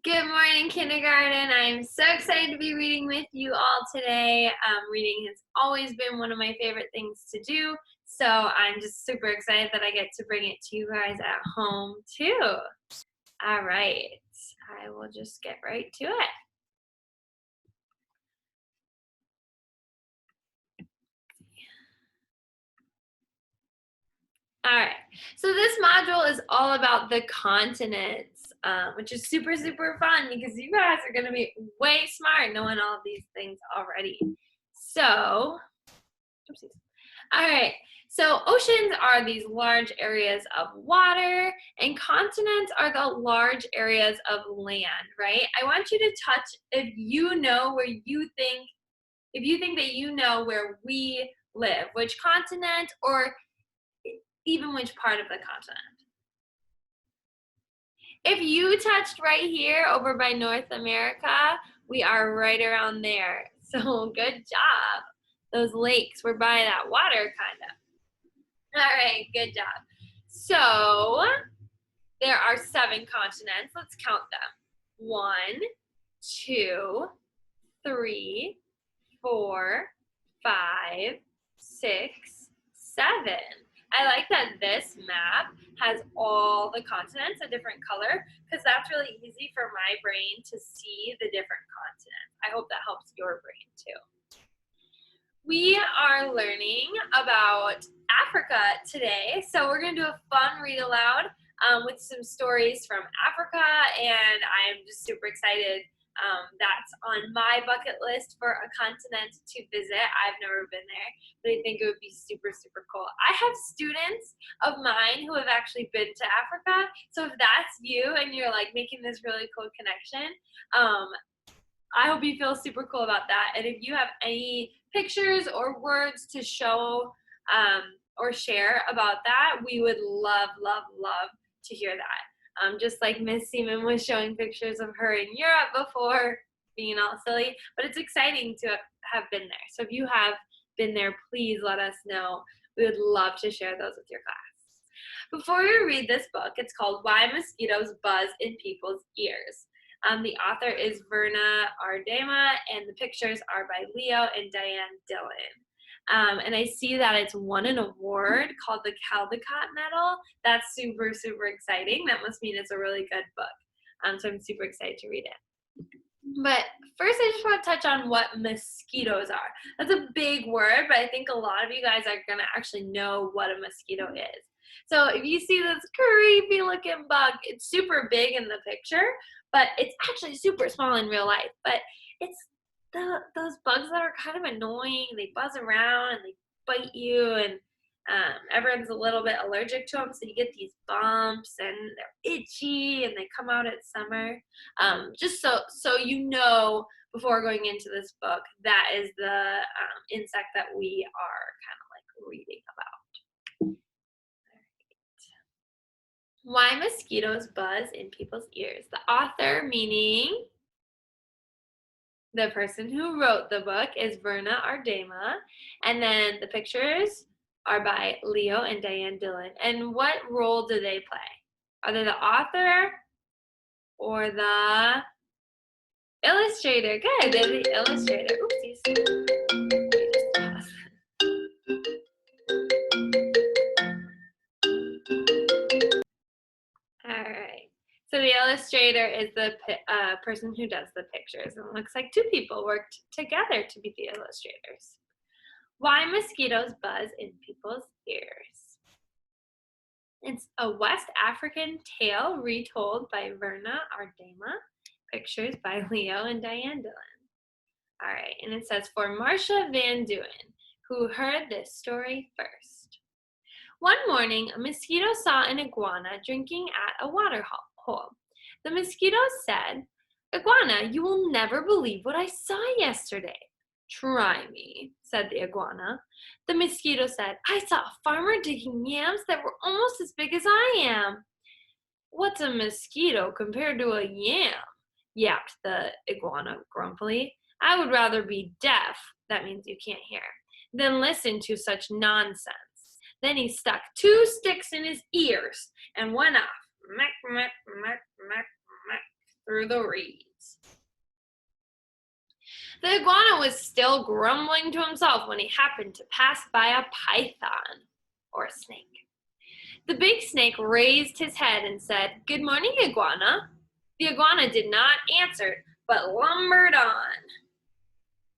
Good morning, kindergarten. I'm so excited to be reading with you all today. Reading has always been one of my favorite things to do, so I'm just super excited that I get to bring it to you guys at home too. All right, I will just get right to it. All right, so this module is all about the continents, which is super, super fun because you guys are going to be way smart knowing all of these things already. So, oopsies. All right, so oceans are these large areas of water, and continents are the large areas of land, right? I want you to touch if you know where you think, if you think that you know where we live, which continent or even which part of the continent. If you touched right here over by North America, we are right around there. So good job. Those lakes, we're by that water kind of. All right, good job. So there are 7 continents. Let's count them. 1, 2, 3, 4, 5, 6, 7. I like that this map has all the continents a different color because that's really easy for my brain to see the different continents. I hope that helps your brain too. We are learning about Africa today, so we're going to do a fun read aloud with some stories from Africa, and I'm just super excited. That's on my bucket list for a continent to visit. I've never been there, but I think it would be super, super cool. I have students of mine who have actually been to Africa, so if that's you and you're like making this really cool connection, I hope you feel super cool about that. And if you have any pictures or words to show or share about that, we would love, love, love to hear that. Just like Miss Seaman was showing pictures of her in Europe before, being all silly, but it's exciting to have been there. So if you have been there, please let us know. We would love to share those with your class. Before we read this book, it's called Why Mosquitoes Buzz in People's Ears. The author is Verna Ardema, and the pictures are by Leo and Diane Dillon. And I see that it's won an award called the Caldecott Medal. That's super, super exciting. That must mean it's a really good book. So I'm super excited to read it. But first, I just want to touch on what mosquitoes are. That's a big word, but I think a lot of you guys are going to actually know what a mosquito is. So if you see this creepy looking bug, it's super big in the picture, but it's actually super small in real life. But it's those bugs that are kind of annoying. They buzz around and they bite you, and everyone's a little bit allergic to them, so you get these bumps and they're itchy and they come out at summer. Just so you know, before going into this book, that is the insect that we are kind of like reading about. Why mosquitoes buzz in people's ears. The author, meaning the person who wrote the book, is Verna Ardema, and then the pictures are by Leo and Diane Dillon. And what role do they play? Are they the author or the illustrator? Good, they're the illustrator. Oopsies. All right. So the illustrator is the person who does the pictures. And it looks like 2 people worked together to be the illustrators. Why mosquitoes buzz in people's ears. It's a West African tale retold by Verna Ardema. Pictures by Leo and Diane Dillon. All right, and it says, for Marcia Van Duyn, who heard this story first. One morning, a mosquito saw an iguana drinking at a water hole. The mosquito said, Iguana, you will never believe what I saw yesterday. Try me, said the iguana. The mosquito said, I saw a farmer digging yams that were almost as big as I am. What's a mosquito compared to a yam? Yapped the iguana grumpily. I would rather be deaf, that means you can't hear, than listen to such nonsense. Then he stuck 2 sticks in his ears and went off. Mack, mack, mack, mack, mack, through the reeds. The iguana was still grumbling to himself when he happened to pass by a python, or a snake. The big snake raised his head and said, "Good morning, iguana." The iguana did not answer, but lumbered on,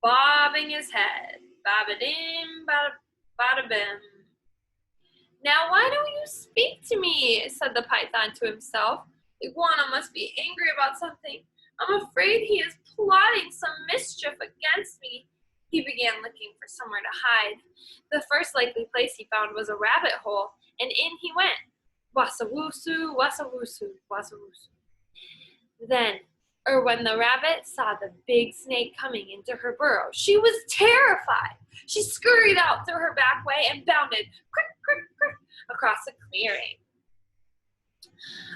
bobbing his head. Ba-ba-dim, ba-da-bim. "Now why don't you speak to me?" said the python to himself. "The iguana must be angry about something. I'm afraid he is plotting some mischief against me." He began looking for somewhere to hide. The first likely place he found was a rabbit hole, and in he went. Wassa-woosu, wassa-woosu, wassa-woosu. When the rabbit saw the big snake coming into her burrow, she was terrified. She scurried out through her back way and bounded, crick, crick, crick, across the clearing.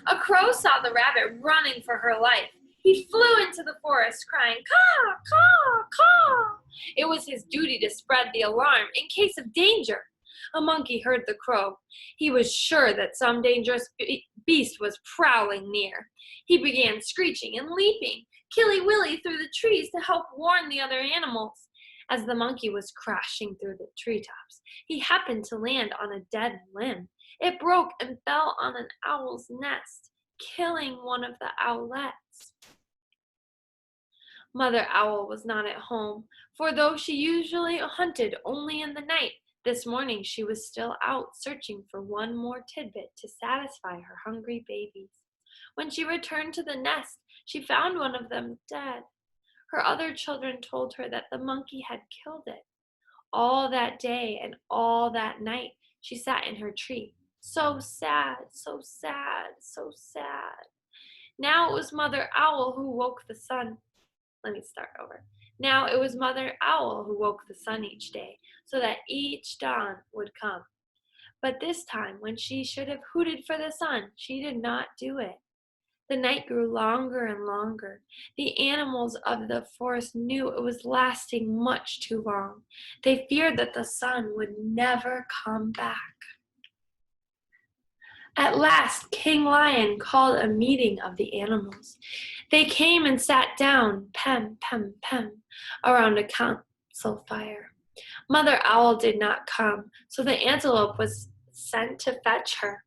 A crow saw the rabbit running for her life. He flew into the forest, crying, "Caw, caw, caw." It was his duty to spread the alarm in case of danger. A monkey heard the crow. He was sure that some dangerous beast was prowling near. He began screeching and leaping, killy-willy through the trees to help warn the other animals. As the monkey was crashing through the treetops, he happened to land on a dead limb. It broke and fell on an owl's nest, killing one of the owlets. Mother Owl was not at home, for though she usually hunted only in the night, this morning she was still out searching for one more tidbit to satisfy her hungry babies. When she returned to the nest, she found one of them dead. Her other children told her that the monkey had killed it. All that day and all that night, she sat in her tree. So sad, so sad, so sad. Now it was Mother Owl who woke the sun. Now it was Mother Owl who woke the sun each day, so that each dawn would come. But this time, when she should have hooted for the sun, she did not do it. The night grew longer and longer. The animals of the forest knew it was lasting much too long. They feared that the sun would never come back. At last, King Lion called a meeting of the animals. They came and sat down, pem, pem, pem, around a council fire. Mother Owl did not come, so the antelope was sent to fetch her.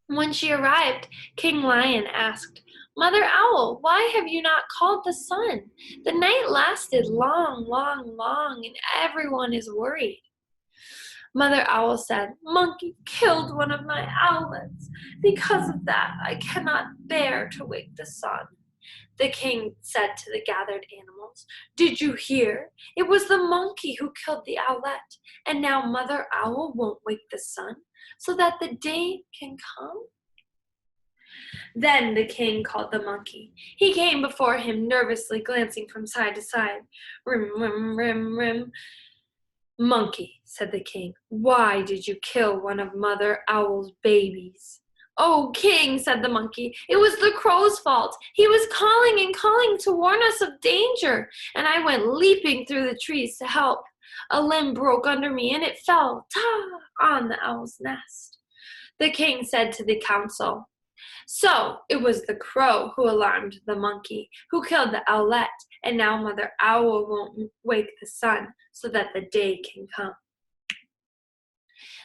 When she arrived, King Lion asked, "Mother Owl, why have you not called the sun? The night lasted long, long, long, and everyone is worried." Mother Owl said, "Monkey killed one of my owlets. Because of that, I cannot bear to wake the sun." The king said to the gathered animals, "Did you hear? It was the monkey who killed the owlet, and now Mother Owl won't wake the sun so that the day can come?" Then the king called the monkey. He came before him, nervously glancing from side to side. "Rim, rim, rim, rim." "Monkey," said the king, "why did you kill one of Mother Owl's babies?" "Oh, king," said the monkey, "it was the crow's fault. He was calling and calling to warn us of danger, and I went leaping through the trees to help. A limb broke under me, and it fell, on the owl's nest." The king said to the council, "So it was the crow who alarmed the monkey, who killed the owlet, and now Mother Owl won't wake the sun so that the day can come."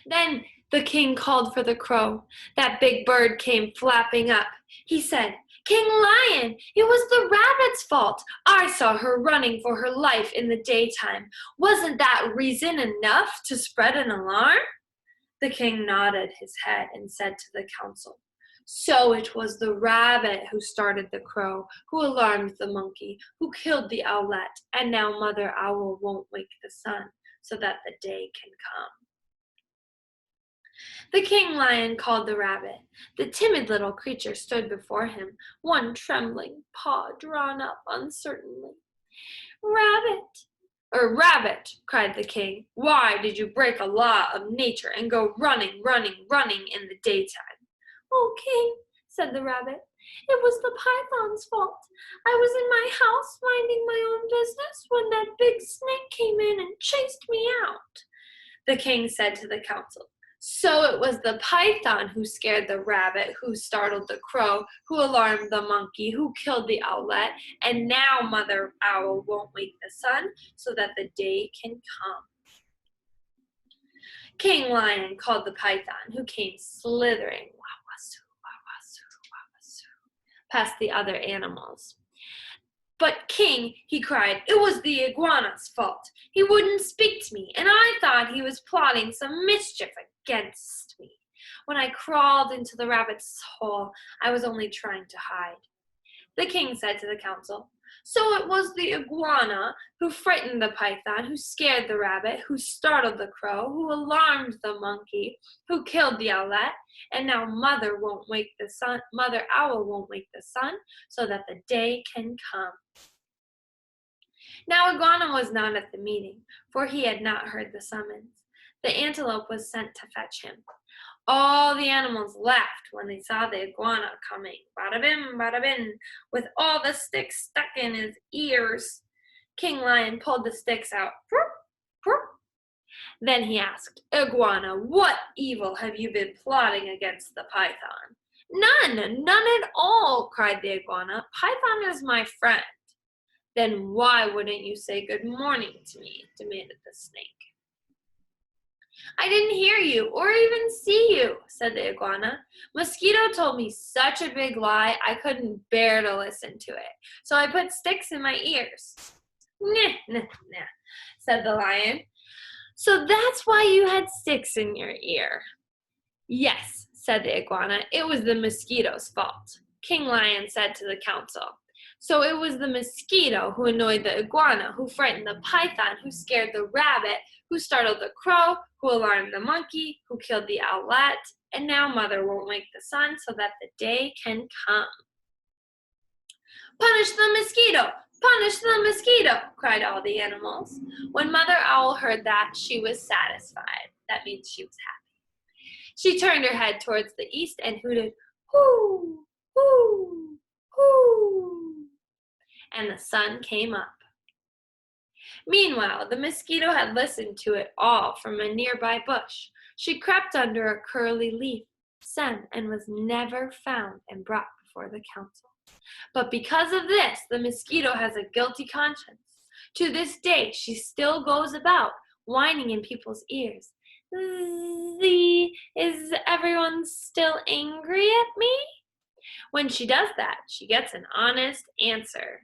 Then the king called for the crow. That big bird came flapping up. He said, "King Lion, it was the rabbit's fault. I saw her running for her life in the daytime. Wasn't that reason enough to spread an alarm?" The king nodded his head and said to the council, "So it was the rabbit who started the crow, who alarmed the monkey, who killed the owlet, and now Mother Owl won't wake the sun so that the day can come." The king lion called the rabbit. The timid little creature stood before him, one trembling paw drawn up uncertainly. "Rabbit," cried the king, "why did you break a law of nature and go running, running, running in the daytime?" "Oh, king," said the rabbit, "it was the python's fault. I was in my house minding my own business when that big snake came in and chased me out." The king said to the council, So it was the python who scared the rabbit, who startled the crow, who alarmed the monkey, who killed the owlet, and now Mother Owl won't wake the sun so that the day can come. King Lion called the python, who came slithering, wah-wah-soo, wah-wah-soo, wah-wah-soo, past the other animals. But King, he cried, it was the iguana's fault. He wouldn't speak to me, and I thought he was plotting some mischief against me. When I crawled into the rabbit's hole, I was only trying to hide. The king said to the council, so it was the iguana who frightened the python, who scared the rabbit, who startled the crow, who alarmed the monkey, who killed the owlet, and now Mother Owl won't wake the sun so that the day can come. Now Iguana was not at the meeting, for he had not heard the summons. The antelope was sent to fetch him. All the animals laughed when they saw the iguana coming, bada bim, with all the sticks stuck in his ears. King Lion pulled the sticks out. Purr, purr. Then he asked, Iguana, what evil have you been plotting against the python? None at all, cried the iguana. Python is my friend. Then why wouldn't you say good morning to me? Demanded the snake. I didn't hear you or even see you, said the iguana. Mosquito told me such a big lie I couldn't bear to listen to it, so I put sticks in my ears. Nah, said the lion. So that's why you had sticks in your ear. Yes, said the iguana, it was the mosquito's fault. King Lion said to the council. So it was the mosquito who annoyed the iguana, who frightened the python, who scared the rabbit, who startled the crow, who alarmed the monkey, who killed the owlet, and now Mother won't wake the sun so that the day can come. Punish the mosquito! Punish the mosquito! Cried all the animals. When Mother Owl heard that, she was satisfied. That means she was happy. She turned her head towards the east and hooted, hoo, hoo, hoo. And the sun came up. Meanwhile, the mosquito had listened to it all from a nearby bush. She crept under a curly leaf, and was never found and brought before the council. But because of this, the mosquito has a guilty conscience. To this day, she still goes about, whining in people's ears. Is everyone still angry at me? When she does that, she gets an honest answer.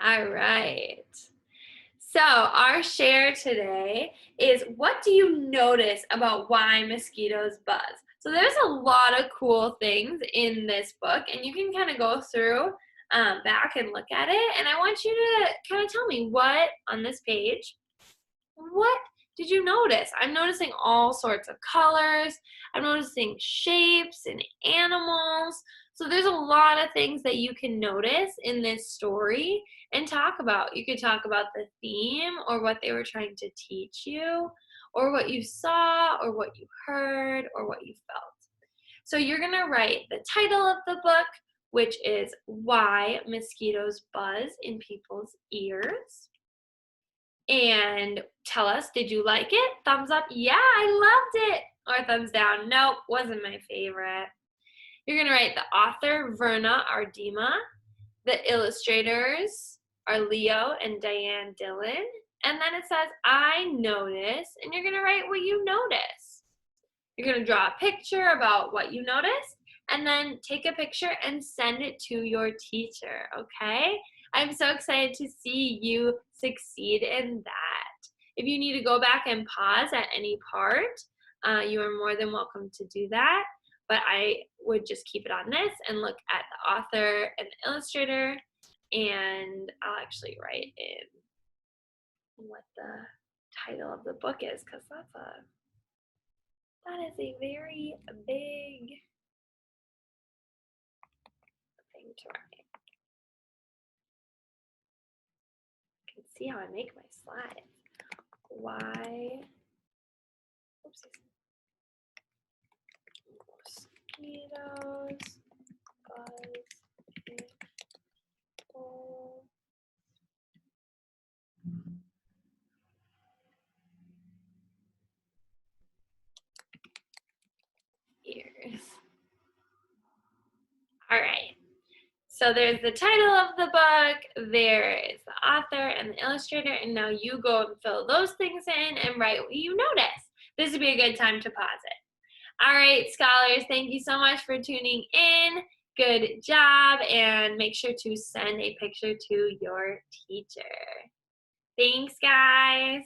All right. So our share today is, what do you notice about why mosquitoes buzz? So there's a lot of cool things in this book, and you can kind of go through back and look at it. And I want you to kind of tell me what on this page, what did you notice? I'm noticing all sorts of colors. I'm noticing shapes and animals. So there's a lot of things that you can notice in this story and talk about. You could talk about the theme or what they were trying to teach you, or what you saw, or what you heard, or what you felt. So you're going to write the title of the book, which is Why Mosquitoes Buzz in People's Ears. And tell us, did you like it? Thumbs up, yeah, I loved it. Or thumbs down, nope, wasn't my favorite. You're going to write the author, Verna Ardema. The illustrators are Leo and Diane Dillon. And then it says, I notice, and you're going to write what you notice. You're going to draw a picture about what you noticed, and then take a picture and send it to your teacher, okay? I'm so excited to see you succeed in that. If you need to go back and pause at any part, you are more than welcome to do that. But I would just keep it on this and look at the author and the illustrator, and I'll actually write in what the title of the book is, because that is a very big thing to write. You can see how I make my slides. Why? Oopsies. Mosquitoes buzz in people's So there's the title of the book, there is the author and the illustrator, and now you go and fill those things in and write what you notice. This would be a good time to pause it. All right, scholars, thank you so much for tuning in. Good job, and make sure to send a picture to your teacher. Thanks, guys.